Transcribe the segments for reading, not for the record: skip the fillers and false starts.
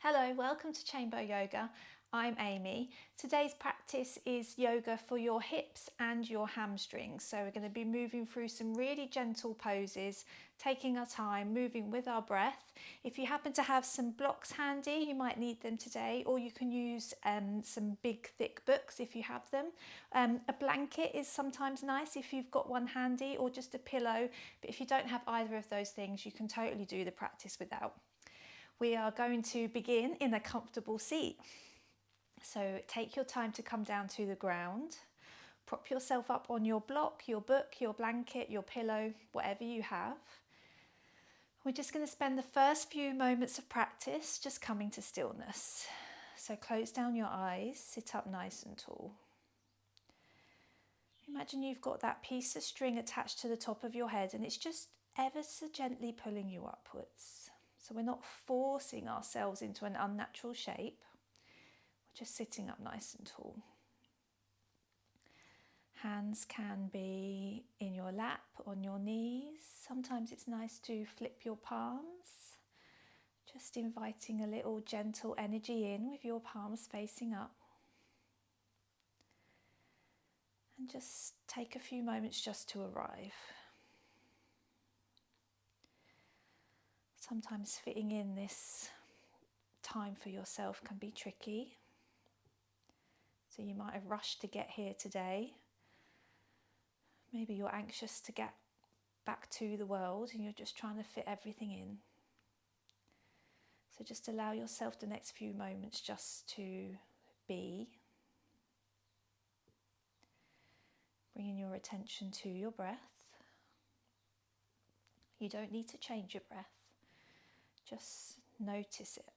Hello, welcome to Chamber Yoga. I'm Amy. Today's practice is yoga for your hips and your hamstrings. So we're going to be moving through some really gentle poses, taking our time, moving with our breath. If you happen to have some blocks handy, you might need them today, or you can use some big thick books if you have them. A blanket is sometimes nice if you've got one handy, or just a pillow. But if you don't have either of those things, you can totally do the practice without. We are going to begin in a comfortable seat. So take your time to come down to the ground. Prop yourself up on your block, your book, your blanket, your pillow, whatever you have. We're just going to spend the first few moments of practice just coming to stillness. So close down your eyes, sit up nice and tall. Imagine you've got that piece of string attached to the top of your head and it's just ever so gently pulling you upwards. So we're not forcing ourselves into an unnatural shape. We're just sitting up nice and tall. Hands can be in your lap, on your knees. Sometimes it's nice to flip your palms. Just inviting a little gentle energy in with your palms facing up. And just take a few moments just to arrive. Sometimes fitting in this time for yourself can be tricky. So you might have rushed to get here today. Maybe you're anxious to get back to the world and you're just trying to fit everything in. So just allow yourself the next few moments just to be. Bringing your attention to your breath. You don't need to change your breath. Just notice it.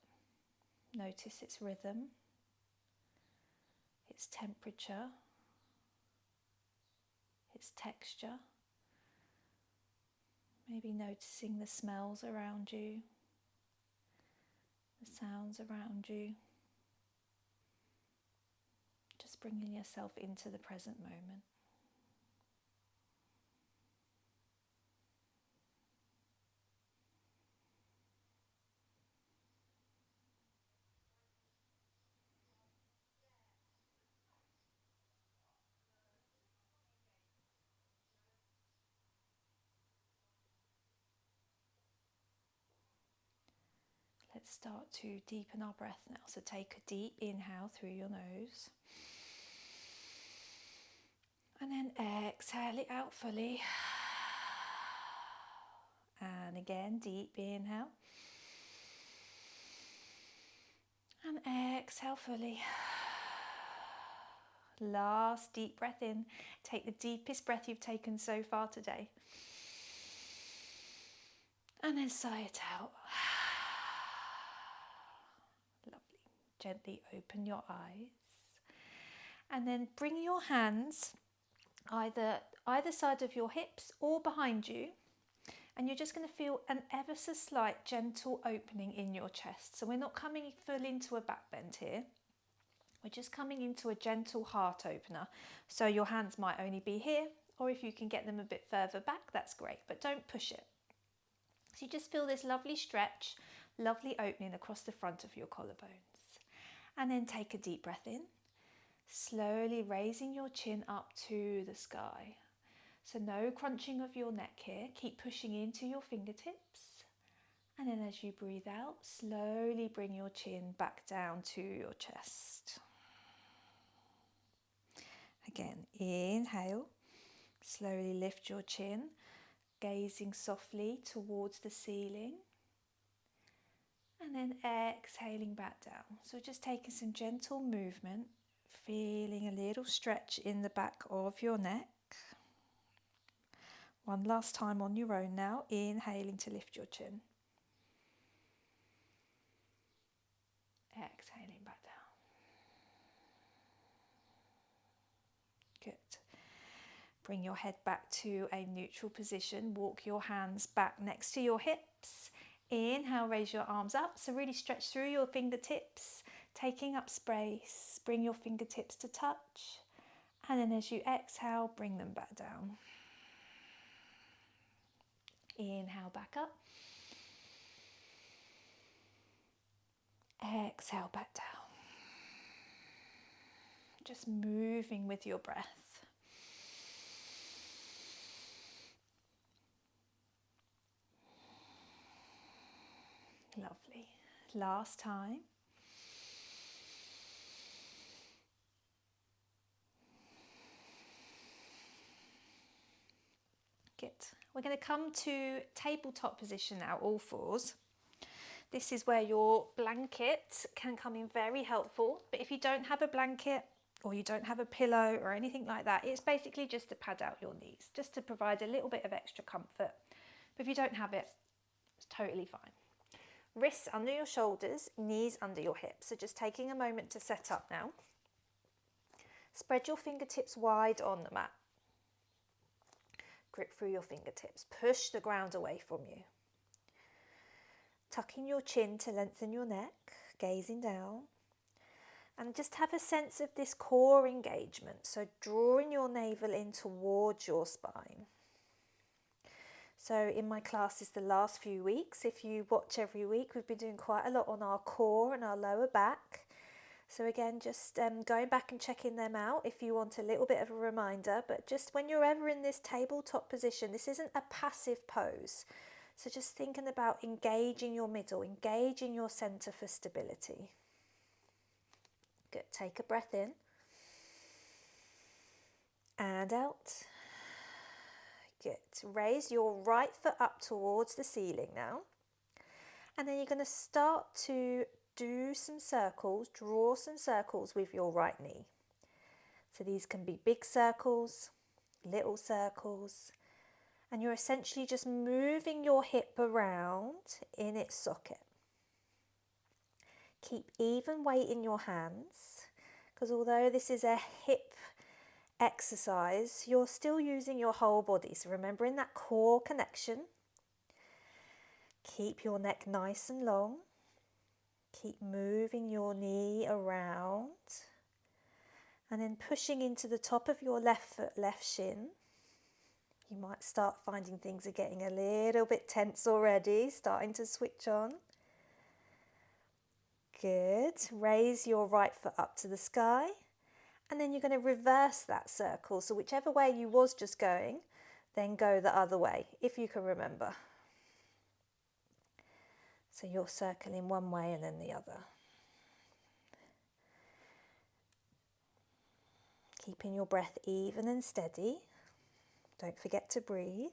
Notice its rhythm, its temperature, its texture. Maybe noticing the smells around you, the sounds around you. Just bringing yourself into the present moment. Let's start to deepen our breath now. So take a deep inhale through your nose. And then exhale it out fully. And again, deep inhale. And exhale fully. Last deep breath in. Take the deepest breath you've taken so far today. And then sigh it out. Lovely. Gently open your eyes. And then bring your hands either side of your hips or behind you. And you're just going to feel an ever so slight gentle opening in your chest. So we're not coming full into a back bend here. We're just coming into a gentle heart opener. So your hands might only be here, or if you can get them a bit further back, that's great, but don't push it. So you just feel this lovely stretch, lovely opening across the front of your collarbones. And then take a deep breath in, slowly raising your chin up to the sky. So no crunching of your neck here, keep pushing into your fingertips. And then as you breathe out, slowly bring your chin back down to your chest. Again, inhale, slowly lift your chin, gazing softly towards the ceiling. And then exhaling back down. So just taking some gentle movement, feeling a little stretch in the back of your neck. One last time on your own now, inhaling to lift your chin. Exhaling back down. Good. Bring your head back to a neutral position. Walk your hands back next to your hips. Inhale, raise your arms up. So really stretch through your fingertips, taking up space. Bring your fingertips to touch. And then as you exhale, bring them back down. Inhale back up. exhale back down. Just moving with your breath. Lovely. Last time. Good. We're going to come to tabletop position now, all fours. This is where your blanket can come in very helpful, but if you don't have a blanket or you don't have a pillow or anything like that, it's basically just to pad out your knees, just to provide a little bit of extra comfort. But if you don't have it, it's totally fine. Wrists under your shoulders, knees under your hips. So just taking a moment to set up now. Spread your fingertips wide on the mat. Grip through your fingertips. Push the ground away from you. Tucking your chin to lengthen your neck, gazing down. And just have a sense of this core engagement. So drawing your navel in towards your spine. So in my classes the last few weeks, if you watch every week, we've been doing quite a lot on our core and our lower back. So again, just going back and checking them out if you want a little bit of a reminder. But just when you're ever in this tabletop position, this isn't a passive pose. So just thinking about engaging your middle, engaging your centre for stability. Good. Take a breath in and out. Good. Raise your right foot up towards the ceiling now. And then you're going to start to do some circles, draw some circles with your right knee. So these can be big circles, little circles. And you're essentially just moving your hip around in its socket. Keep even weight in your hands, because although this is a hip exercise, you're still using your whole body. So remembering that core connection. Keep your neck nice and long. Keep moving your knee around. And then pushing into the top of your left foot, left shin. You might start finding things are getting a little bit tense already, starting to switch on. Good. Raise your right foot up to the sky. And then you're going to reverse that circle. So whichever way you was just going, then go the other way, if you can remember. So you're circling one way and then the other. Keeping your breath even and steady. Don't forget to breathe.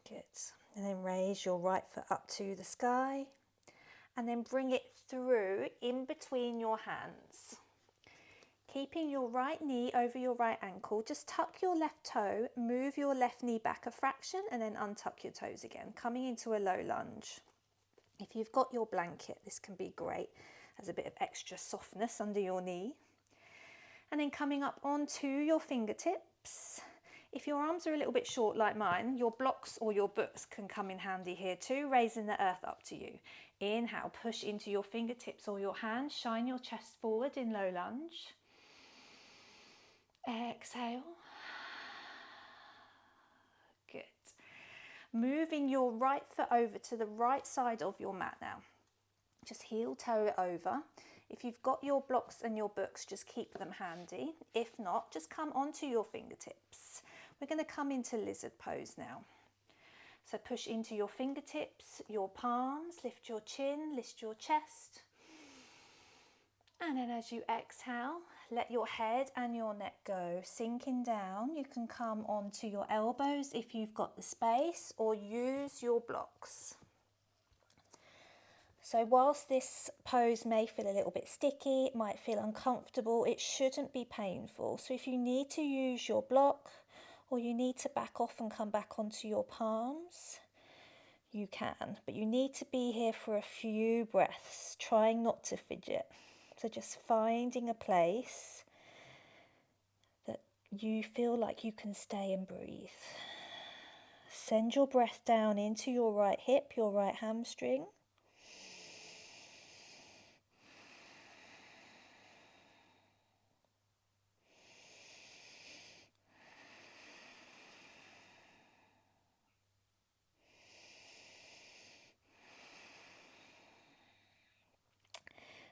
Good. And then raise your right foot up to the sky. And then bring it through in between your hands. Keeping your right knee over your right ankle, just tuck your left toe, move your left knee back a fraction and then untuck your toes again, coming into a low lunge. If you've got your blanket, this can be great as a bit of extra softness under your knee. And then coming up onto your fingertips. If your arms are a little bit short like mine, your blocks or your books can come in handy here too, raising the earth up to you. Inhale, push into your fingertips or your hands, shine your chest forward in low lunge. Exhale. Good. Moving your right foot over to the right side of your mat now. Just heel toe it over. If you've got your blocks and your books, just keep them handy. If not, just come onto your fingertips. We're going to come into lizard pose now. So push into your fingertips, your palms, lift your chin, lift your chest. And then as you exhale, let your head and your neck go, sinking down. You can come onto your elbows if you've got the space, or use your blocks. So whilst this pose may feel a little bit sticky, it might feel uncomfortable, it shouldn't be painful. So if you need to use your block, or you need to back off and come back onto your palms, you can. But you need to be here for a few breaths, trying not to fidget. So just finding a place that you feel like you can stay and breathe. Send your breath down into your right hip, your right hamstring.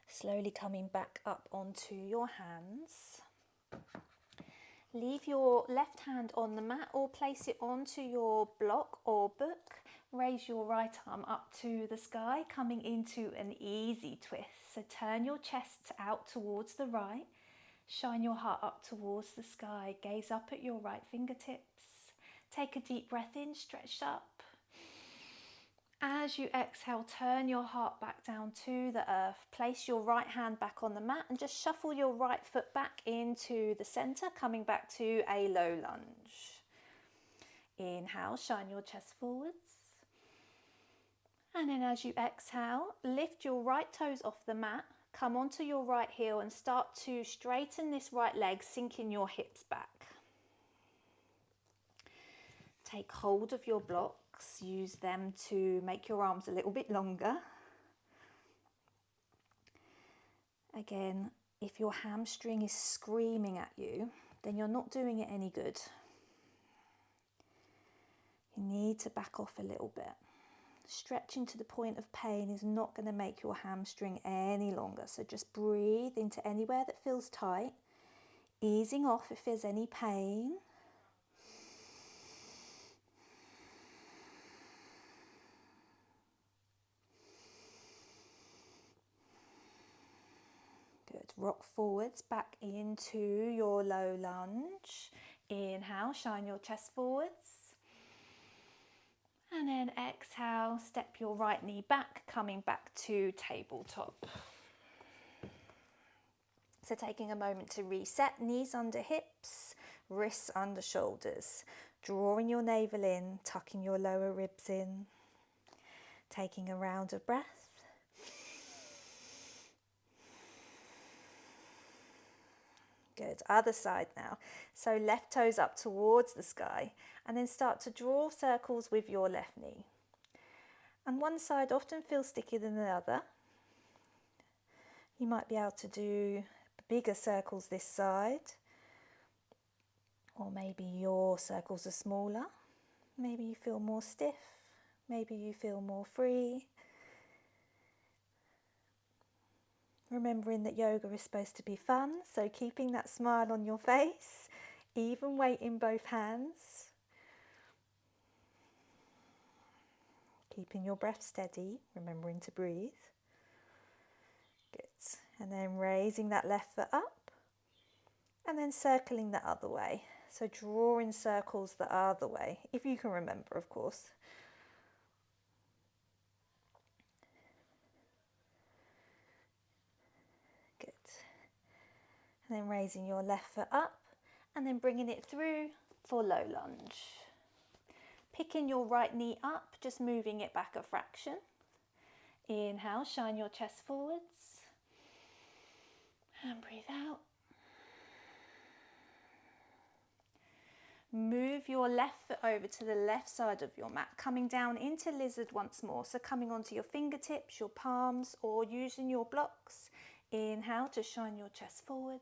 Slowly coming back up onto your hands. Leave your left hand on the mat or place it onto your block or book. Raise your right arm up to the sky, coming into an easy twist. So turn your chest out towards the right. Shine your heart up towards the sky. Gaze up at your right fingertips. Take a deep breath in, stretch up. As you exhale, turn your heart back down to the earth. Place your right hand back on the mat and just shuffle your right foot back into the center, coming back to a low lunge. Inhale, shine your chest forwards. And then as you exhale, lift your right toes off the mat, come onto your right heel and start to straighten this right leg, sinking your hips back. Take hold of your blocks, use them to make your arms a little bit longer. Again, if your hamstring is screaming at you, then you're not doing it any good. You need to back off a little bit. Stretching to the point of pain is not going to make your hamstring any longer. So just breathe into anywhere that feels tight, easing off if there's any pain. Good. Rock forwards back into your low lunge. Inhale, shine your chest forwards. And then exhale, step your right knee back, coming back to tabletop. So taking a moment to reset, knees under hips, wrists under shoulders. Drawing your navel in, tucking your lower ribs in. Taking a round of breath. Good, other side now. So left toes up towards the sky and then start to draw circles with your left knee. And one side often feels stickier than the other. You might be able to do bigger circles this side, or maybe your circles are smaller. Maybe you feel more stiff, maybe you feel more free. Remembering that yoga is supposed to be fun, so keeping that smile on your face, even weight in both hands. Keeping your breath steady, remembering to breathe. Good. And then raising that left foot up and then circling the other way. So drawing circles the other way, if you can remember, of course. Good. And then raising your left foot up and then bringing it through for low lunge. Picking your right knee up, just moving it back a fraction. Inhale, shine your chest forwards. And breathe out. Move your left foot over to the left side of your mat, coming down into lizard once more. So coming onto your fingertips, your palms, or using your blocks. Inhale to shine your chest forwards.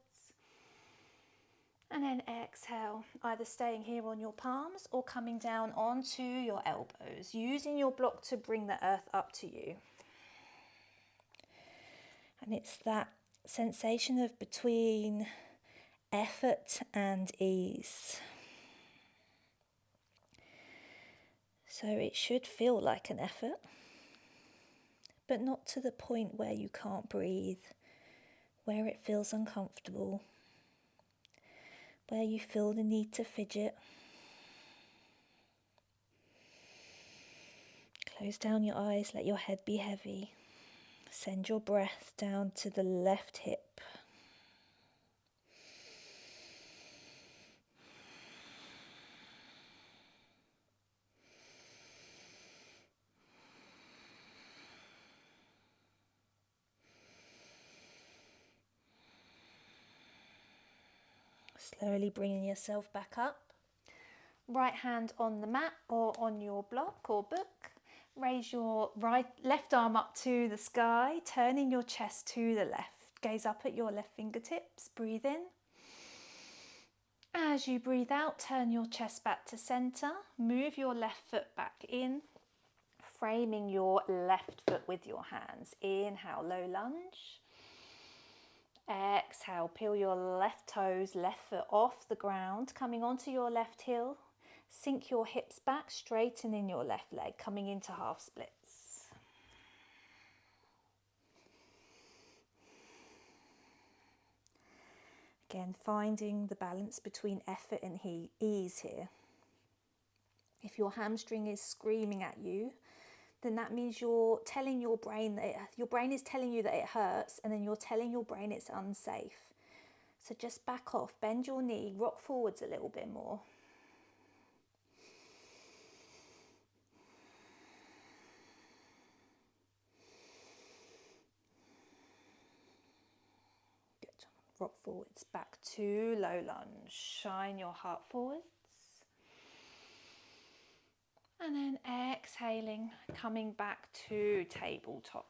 And then exhale, either staying here on your palms or coming down onto your elbows, using your block to bring the earth up to you. And it's that sensation of between effort and ease. So it should feel like an effort, but not to the point where you can't breathe, where it feels uncomfortable, where you feel the need to fidget. Close down your eyes, let your head be heavy. Send your breath down to the left hip. Slowly bringing yourself back up. Right hand on the mat or on your block or book. Raise your left arm up to the sky, turning your chest to the left. Gaze up at your left fingertips. Breathe in. As you breathe out, turn your chest back to center. Move your left foot back in, framing your left foot with your hands. Inhale, low lunge. Exhale, peel your left toes, left foot off the ground, coming onto your left heel. Sink your hips back, straightening your left leg, coming into half splits. Again, finding the balance between effort and ease here. If your hamstring is screaming at you, then that means you're telling your brain that your brain is telling you that it hurts, and then you're telling your brain it's unsafe. So just back off, bend your knee, rock forwards a little bit more. Good. Rock forwards, back to low lunge. Shine your heart forwards. And then exhaling, coming back to tabletop.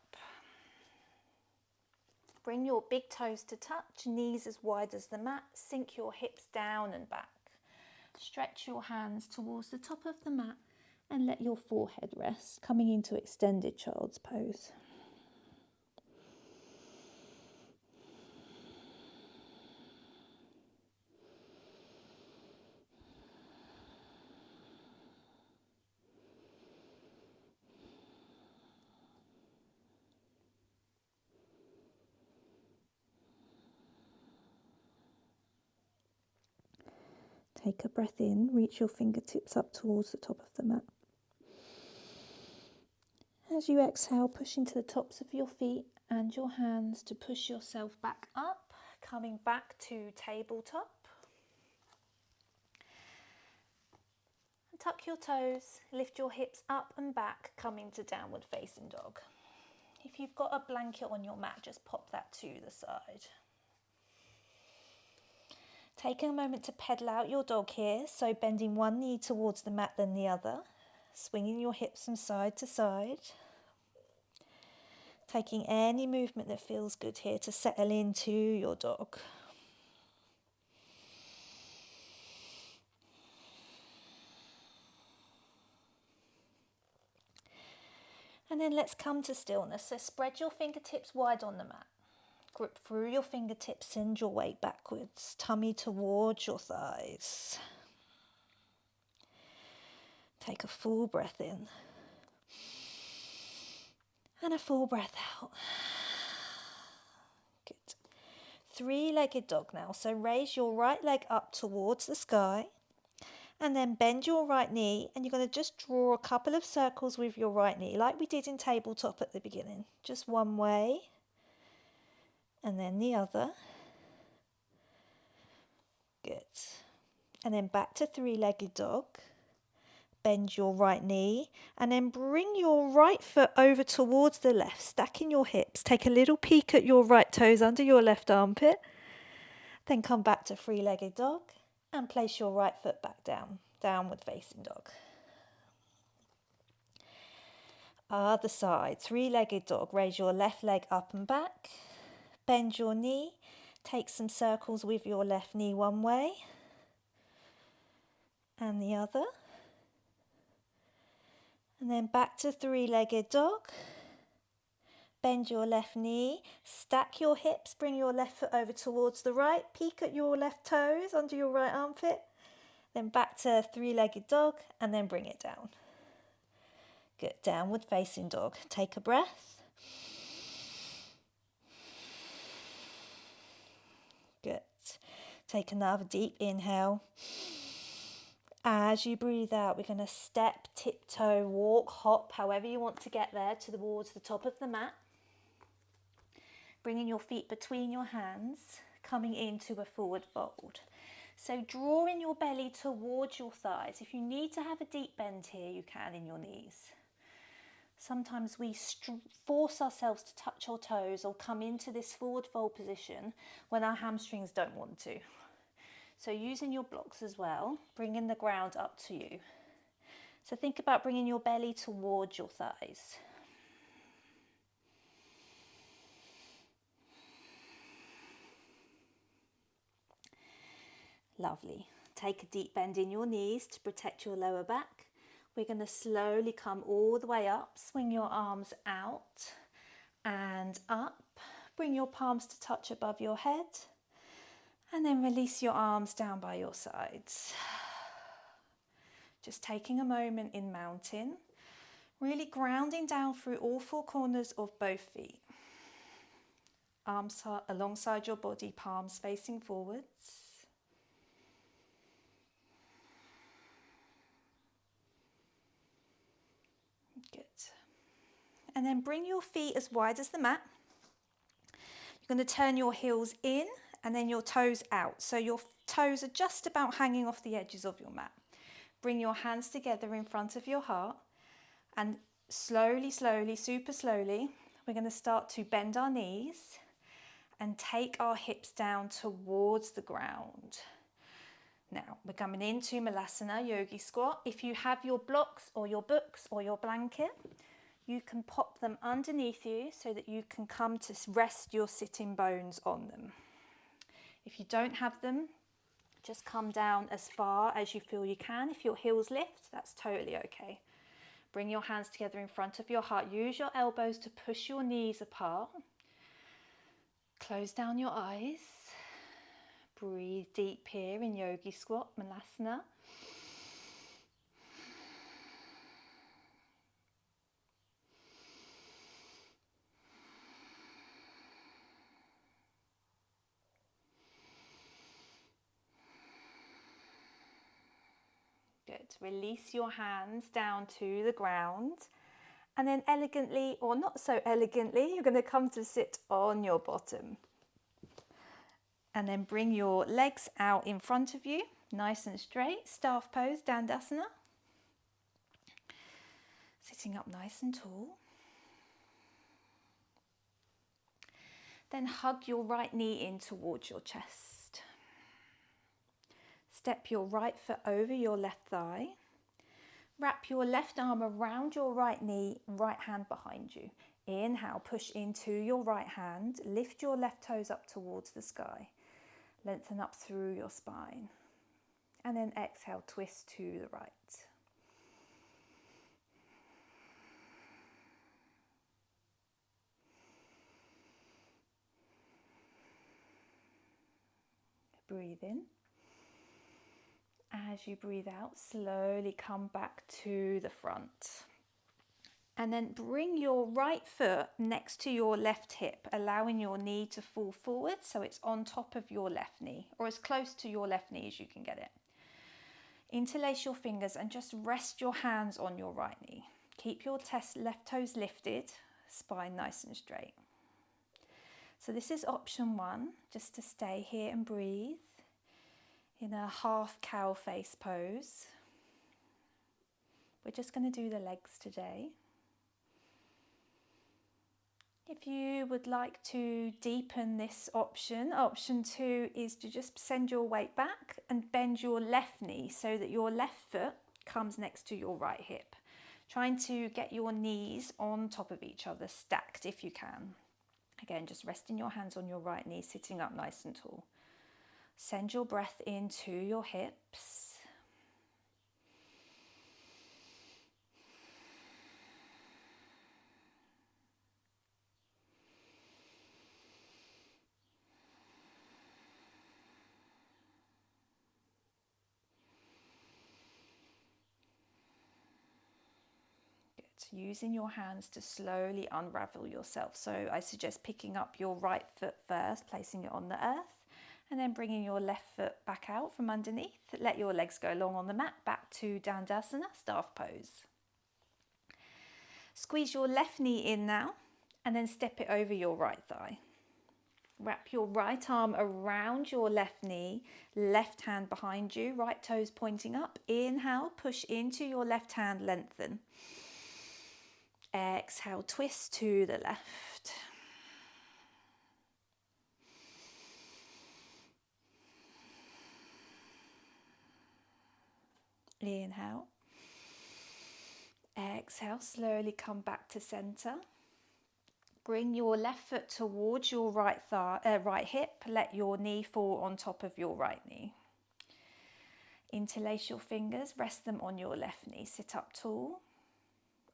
Bring your big toes to touch, knees as wide as the mat. Sink your hips down and back. Stretch your hands towards the top of the mat and let your forehead rest, coming into extended child's pose. Take a breath in, reach your fingertips up towards the top of the mat. As you exhale, push into the tops of your feet and your hands to push yourself back up, coming back to tabletop. Tuck your toes, lift your hips up and back, coming to downward facing dog. If you've got a blanket on your mat, just pop that to the side. Taking a moment to pedal out your dog here, so bending one knee towards the mat then the other, swinging your hips from side to side. Taking any movement that feels good here to settle into your dog. And then let's come to stillness. So spread your fingertips wide on the mat. Grip through your fingertips, send your weight backwards, tummy towards your thighs. Take a full breath in. And a full breath out. Good. Three-legged dog now. So raise your right leg up towards the sky. And then bend your right knee, and you're going to just draw a couple of circles with your right knee, like we did in tabletop at the beginning. Just one way, and then the other. Good. And then back to three-legged dog. Bend your right knee, and then bring your right foot over towards the left, stacking your hips. Take a little peek at your right toes under your left armpit. Then come back to three-legged dog, and place your right foot back down. Downward facing dog. Other side, three-legged dog. Raise your left leg up and back. Bend your knee. Take some circles with your left knee one way and the other. And then back to three-legged dog. Bend your left knee. Stack your hips. Bring your left foot over towards the right. Peek at your left toes under your right armpit. Then back to three-legged dog, and then bring it down. Good. Downward facing dog. Take a breath. Good. Take another deep inhale. As you breathe out, we're going to step, tiptoe, walk, hop, however you want to get there towards the top of the mat. Bringing your feet between your hands, coming into a forward fold. So drawing your belly towards your thighs. If you need to have a deep bend here, you can in your knees. Sometimes we force ourselves to touch our toes or come into this forward fold position when our hamstrings don't want to. So using your blocks as well, bringing the ground up to you. So think about bringing your belly towards your thighs. Lovely. Take a deep bend in your knees to protect your lower back. We're going to slowly come all the way up. Swing your arms out and up. Bring your palms to touch above your head and then release your arms down by your sides. Just taking a moment in mountain, really grounding down through all four corners of both feet. Arms alongside your body, palms facing forwards. Good. And then bring your feet as wide as the mat. You're going to turn your heels in and then your toes out. So your toes are just about hanging off the edges of your mat. Bring your hands together in front of your heart and slowly, slowly, super slowly, we're going to start to bend our knees and take our hips down towards the ground. Now we're coming into Malasana, yogi squat. If you have your blocks or your books or your blanket, you can pop them underneath you so that you can come to rest your sitting bones on them. If you don't have them, just come down as far as you feel you can. If your heels lift, that's totally okay. Bring your hands together in front of your heart. Use your elbows to push your knees apart. Close down your eyes. Breathe deep here in yogi squat, Malasana. Good. Release your hands down to the ground. And then elegantly, or not so elegantly, you're going to come to sit on your bottom. And then bring your legs out in front of you, nice and straight, staff pose, Dandasana. Sitting up nice and tall. Then hug your right knee in towards your chest. Step your right foot over your left thigh. Wrap your left arm around your right knee, right hand behind you. Inhale, push into your right hand. Lift your left toes up towards the sky. Lengthen up through your spine. And then exhale, twist to the right. Breathe in. As you breathe out, slowly come back to the front. And then bring your right foot next to your left hip, allowing your knee to fall forward so it's on top of your left knee, or as close to your left knee as you can get it. Interlace your fingers and just rest your hands on your right knee. Keep your left toes lifted, spine nice and straight. So this is option one, just to stay here and breathe in a half cow face pose. We're just going to do the legs today. If you would like to deepen this option, option two is to just send your weight back and bend your left knee so that your left foot comes next to your right hip. Trying to get your knees on top of each other, stacked if you can. Again, just resting your hands on your right knee, sitting up nice and tall. Send your breath into your hips. Using your hands to slowly unravel yourself. So I suggest picking up your right foot first, placing it on the earth, and then bringing your left foot back out from underneath. Let your legs go long on the mat, back to Dandasana, staff pose. Squeeze your left knee in now, and then step it over your right thigh. Wrap your right arm around your left knee, left hand behind you, right toes pointing up. Inhale, push into your left hand, lengthen. Exhale, twist to the left. Inhale. Exhale, slowly come back to center. Bring your left foot towards your right hip. Let your knee fall on top of your right knee. Interlace your fingers, rest them on your left knee. Sit up tall.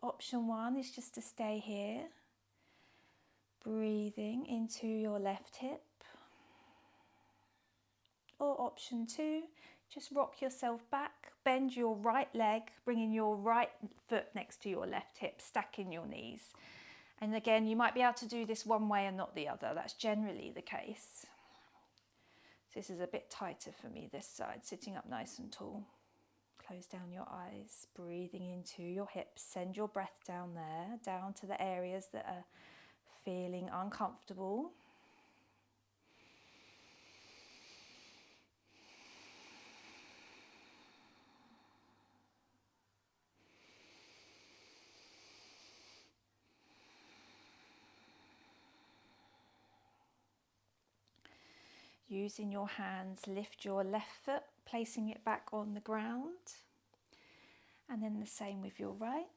Option one is just to stay here. Breathing into your left hip. Or option 2, just rock yourself back, bend your right leg, bringing your right foot next to your left hip, stacking your knees. And again, you might be able to do this one way and not the other. That's generally the case. This is a bit tighter for me this side, sitting up nice and tall. Close down your eyes, breathing into your hips. Send your breath down there, down to the areas that are feeling uncomfortable. Using your hands, lift your left foot, placing it back on the ground. And then the same with your right.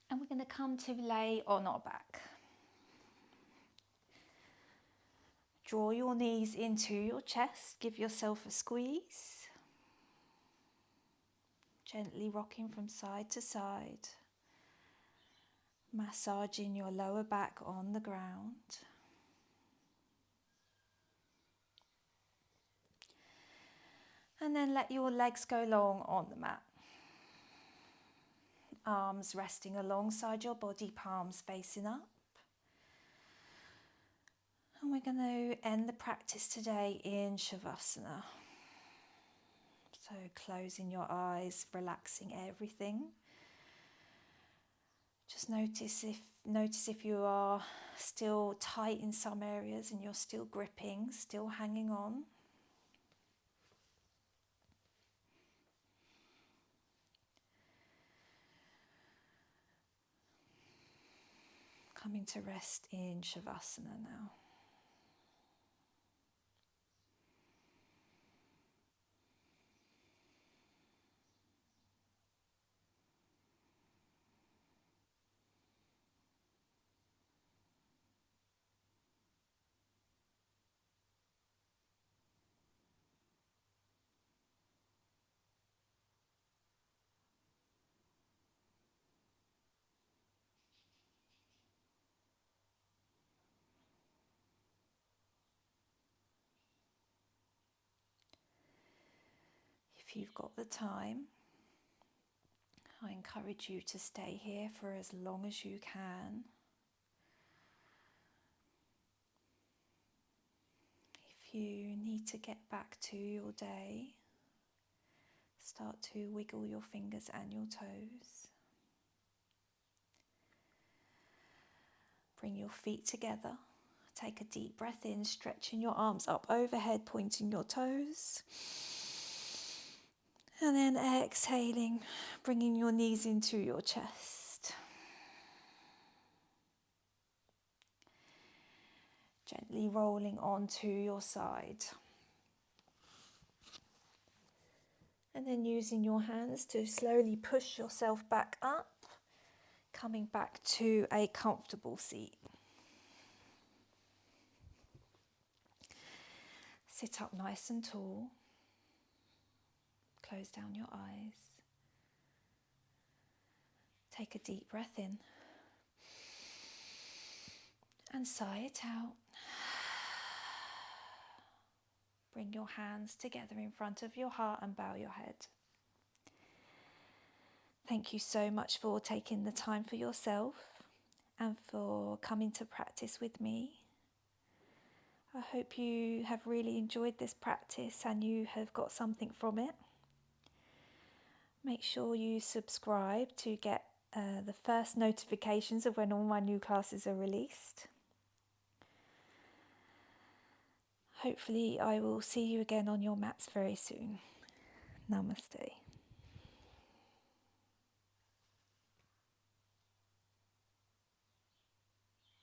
And we're going to come to lay on our back. Draw your knees into your chest, give yourself a squeeze. Gently rocking from side to side. Massaging your lower back on the ground. And then let your legs go long on the mat. Arms resting alongside your body, palms facing up. And we're going to end the practice today in Shavasana. So closing your eyes, relaxing everything. Just notice if you are still tight in some areas and you're still gripping, still hanging on. Coming to rest in Shavasana now. If you've got the time, I encourage you to stay here for as long as you can. If you need to get back to your day, start to wiggle your fingers and your toes. Bring your feet together. Take a deep breath in, stretching your arms up overhead, pointing your toes. And then exhaling, bringing your knees into your chest. Gently rolling onto your side. And then using your hands to slowly push yourself back up, coming back to a comfortable seat. Sit up nice and tall. Close down your eyes. Take a deep breath in. And sigh it out. Bring your hands together in front of your heart and bow your head. Thank you so much for taking the time for yourself and for coming to practice with me. I hope you have really enjoyed this practice and you have got something from it. Make sure you subscribe to get the first notifications of when all my new classes are released. Hopefully I will see you again on your mats very soon. Namaste.